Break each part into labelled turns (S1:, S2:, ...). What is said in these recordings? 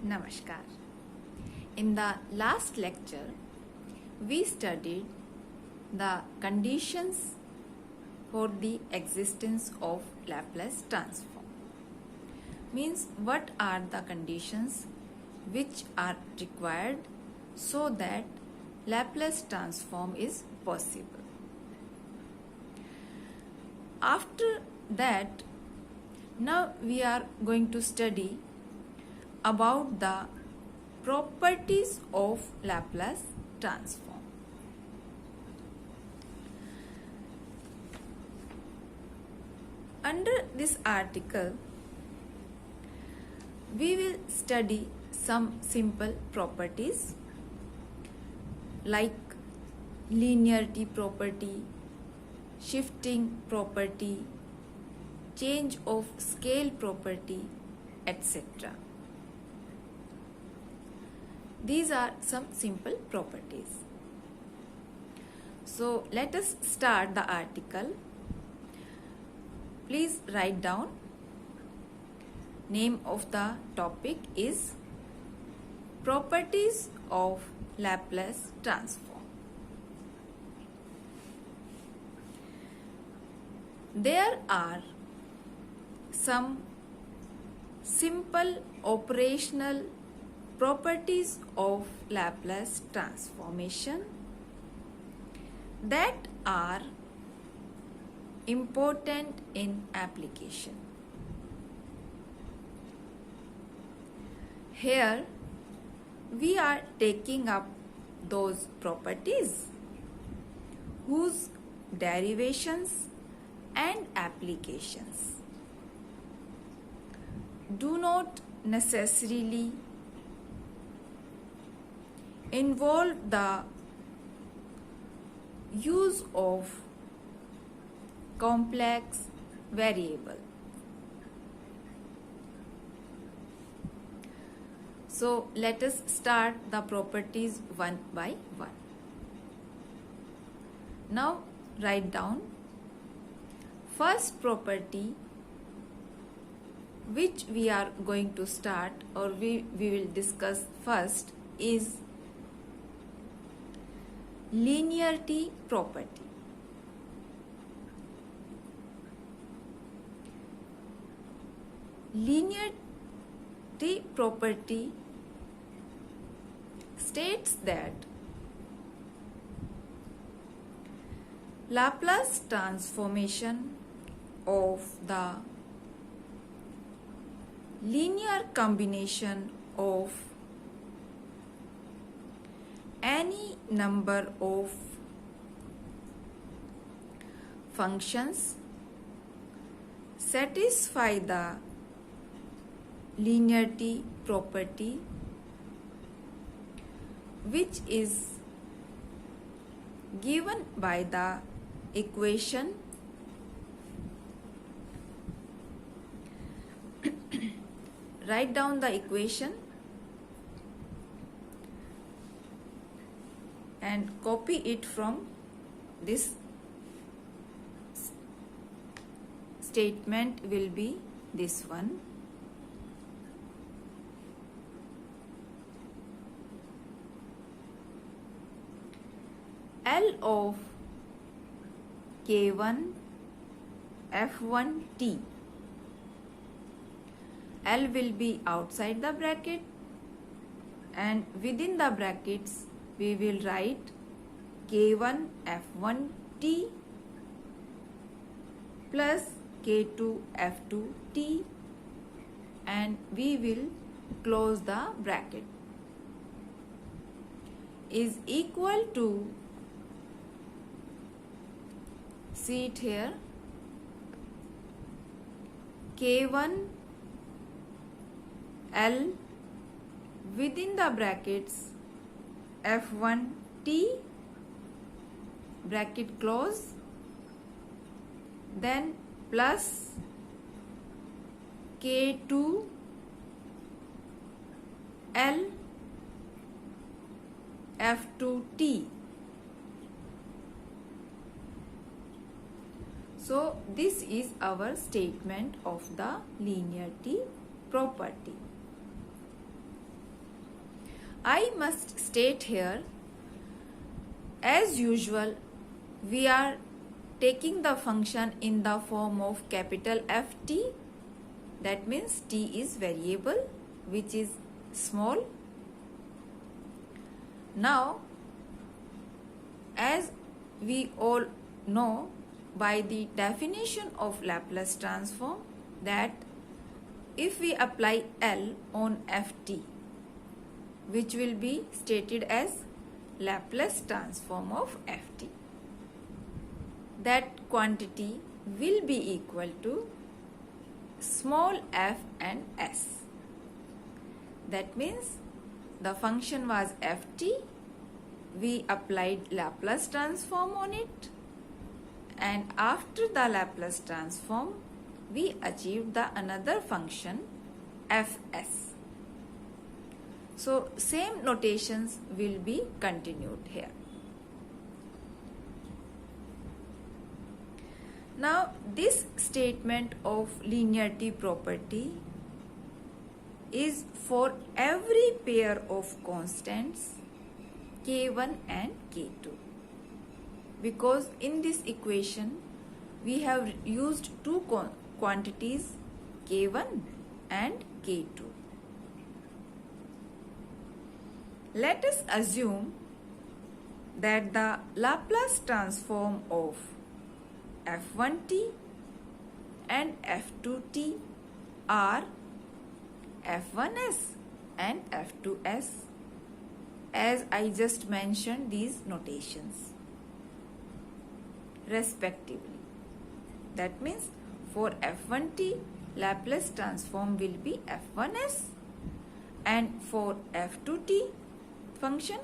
S1: Namaskar. In the last lecture, we studied the conditions for the existence of Laplace transform. Means what are the conditions which are required so that Laplace transform is possible. After that, now we are going to study about the properties of Laplace transform. Under this article, we will study some simple properties like linearity property, shifting property, change of scale property, etc. These are some simple properties. So let us start the article. Please write down. Name of the topic is Properties of Laplace transform. There are some simple operational properties of Laplace transformation that are important in application. Here we are taking up those properties whose derivations and applications do not necessarily involve the use of complex variable. So let us start the properties one by one. Now write down. First property which we are going to start or we will discuss first is linearity property. Linearity property states that Laplace transformation of the linear combination of any number of functions satisfy the linearity property which is given by the equation write down the equation and copy it from this statement will be this one. L of K1 F1 T. L will be outside the bracket and within the brackets we will write K1 F1 T plus K2 F2 T and we will close the bracket is equal to, see it here, K1 L within the brackets F1 T bracket close, then plus K2 L F2 T. So this is our statement of the linearity property. I must state here, as usual, we are taking the function in the form of capital Ft. That means t is variable, which is small. Now, as we all know by the definition of Laplace transform, that if we apply L on Ft, which will be stated as Laplace transform of Ft, that quantity will be equal to small f and s. That means the function was Ft, we applied Laplace transform on it, and after the Laplace transform we achieved the another function Fs. So same notations will be continued here. Now this statement of linearity property is for every pair of constants k1 and k2, because in this equation we have used two quantities k1 and k2. Let us assume that the Laplace transform of f1t and f2t are f1s and f2s, as I just mentioned these notations respectively. That means for f1t Laplace transform will be f1s, and for f2t function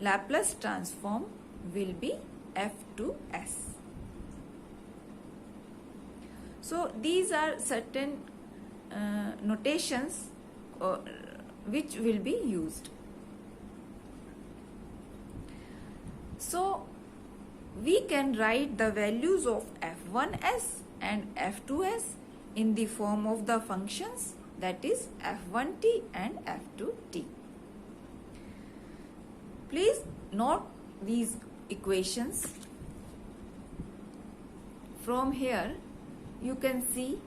S1: Laplace transform will be f2s. So these are certain notations which will be used. So we can write the values of f1s and f2s in the form of the functions, that is f1t and f2t. Please note these equations. From here you can see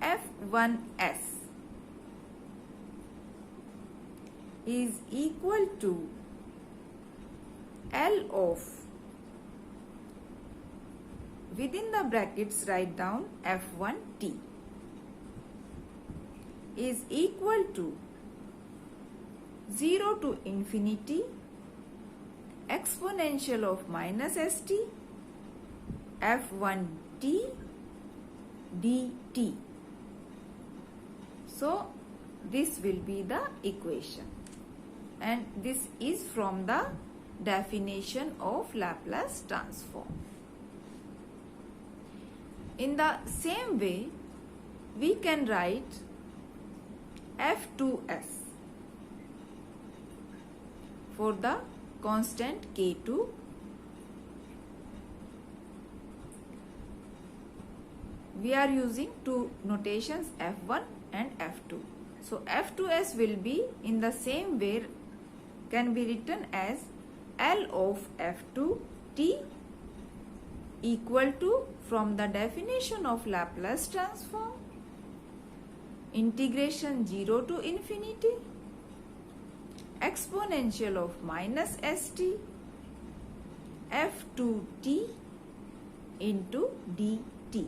S1: f1s is equal to L of, within the brackets write down f1t, is equal to 0 to infinity exponential of minus st f1t dt. So this will be the equation, and this is from the definition of Laplace transform. In the same way, we can write f2s for the constant k2. We are using two notations f1 and f2. So f2s will be in the same way, can be written as L of f2t equal to, from the definition of Laplace transform, integration 0 to infinity exponential of minus st f2t into dt.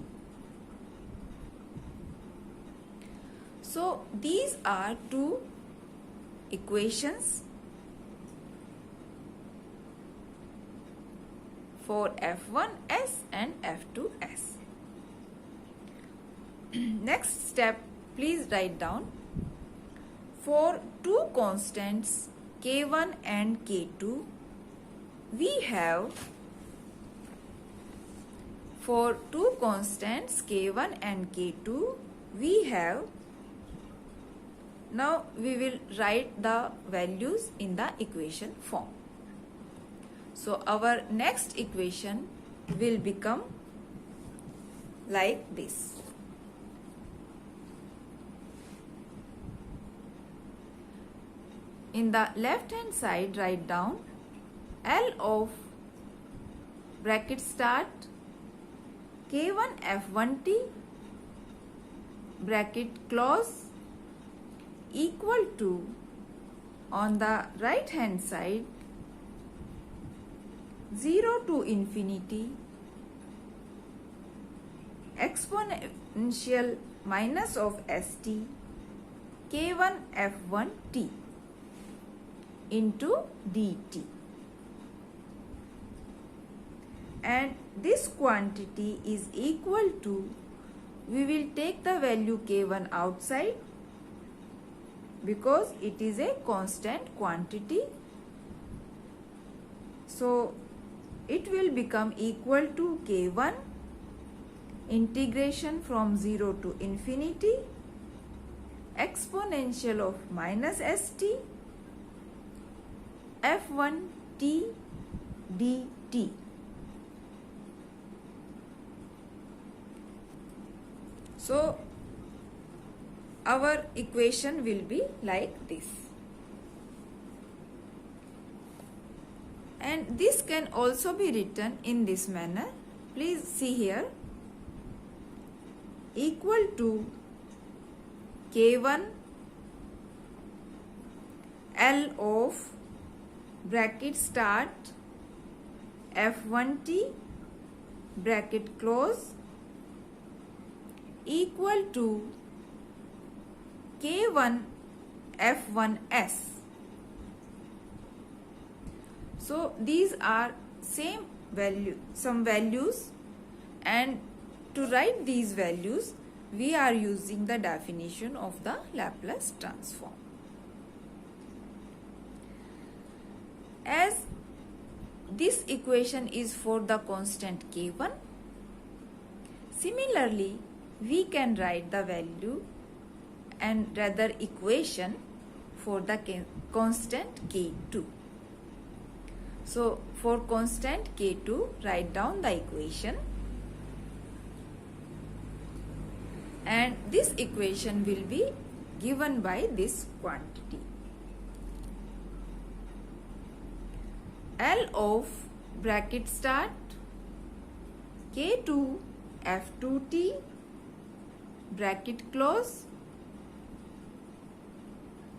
S1: So these are two equations for f1s and f2s. Next step, please write down, for two constants k1 and k2 we have, for two constants k1 and k2 we have, now we will write the values in the equation form. So our next equation will become like this. in the left hand side write down L of bracket start K1 F1T bracket close equal to, on the right hand side, 0 to infinity exponential minus of st K1 F1T into dt. And this quantity is equal to, we will take the value K1 outside because it is a constant quantity. So it will become equal to K1 integration from 0 to infinity exponential of minus st F1T dt. So our equation will be like this. And this can also be written in this manner. Please see here. Equal to K1 L of bracket start F1T bracket close equal to K1 F1S. So these are some values, and to write these values we are using the definition of the Laplace transform. As this equation is for the constant K1, similarly we can write the value and rather equation for the constant K2. So for constant K2, write down the equation, and this equation will be given by this quantity. L of bracket start K2 F2T bracket close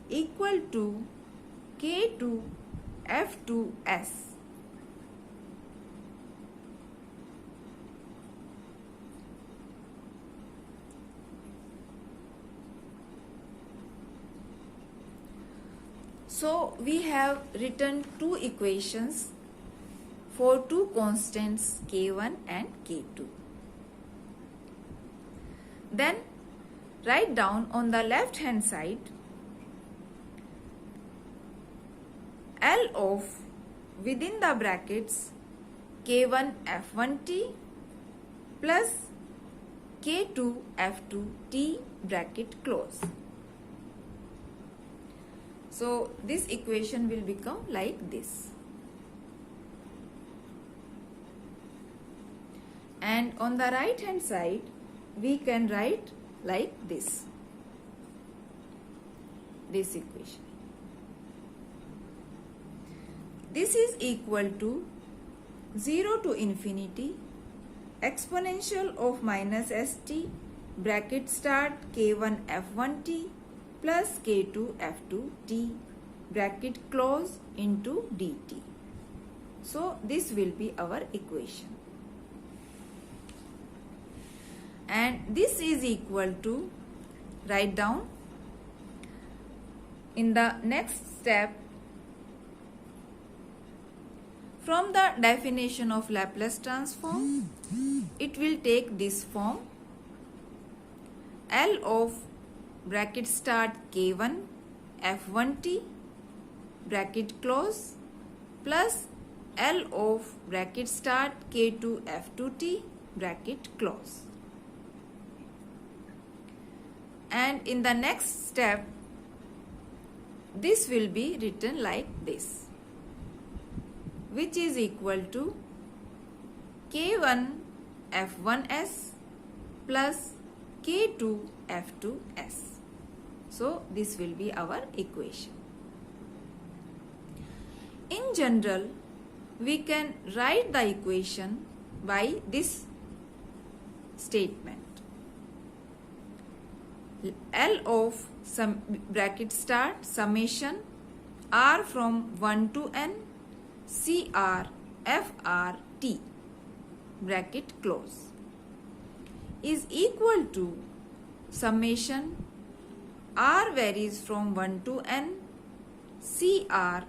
S1: equal to K2 F2S. So we have written two equations for two constants K1 and K2. Then write down on the left hand side L of, within the brackets, K1 F1T plus K2 F2T bracket close. So this equation will become like this. And on the right hand side we can write like this equation. This is equal to 0 to infinity exponential of minus st bracket start K1 F1T plus K2 F2T bracket close into dt. So this will be our equation. And this is equal to, write down in the next step, from the definition of Laplace transform, it will take this form: L of bracket start K1 F1T bracket close plus L of bracket start K2 F2T bracket close. And in the next step, this will be written like this, which is equal to K1 F1S plus K2 F2S. So this will be our equation. In general, we can write the equation by this statement. L of bracket start summation r from 1 to n CR FR T bracket close is equal to summation r varies from 1 to n CR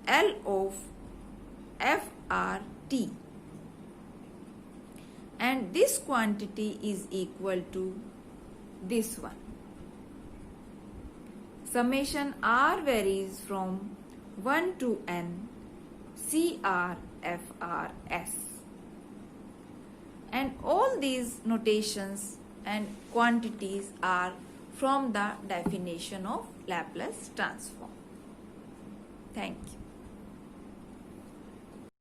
S1: L of FR T, and this quantity is equal to this one. Summation r varies from 1 to n CR FR S, and all these notations and quantities are from the definition of Laplace transform. Thank you.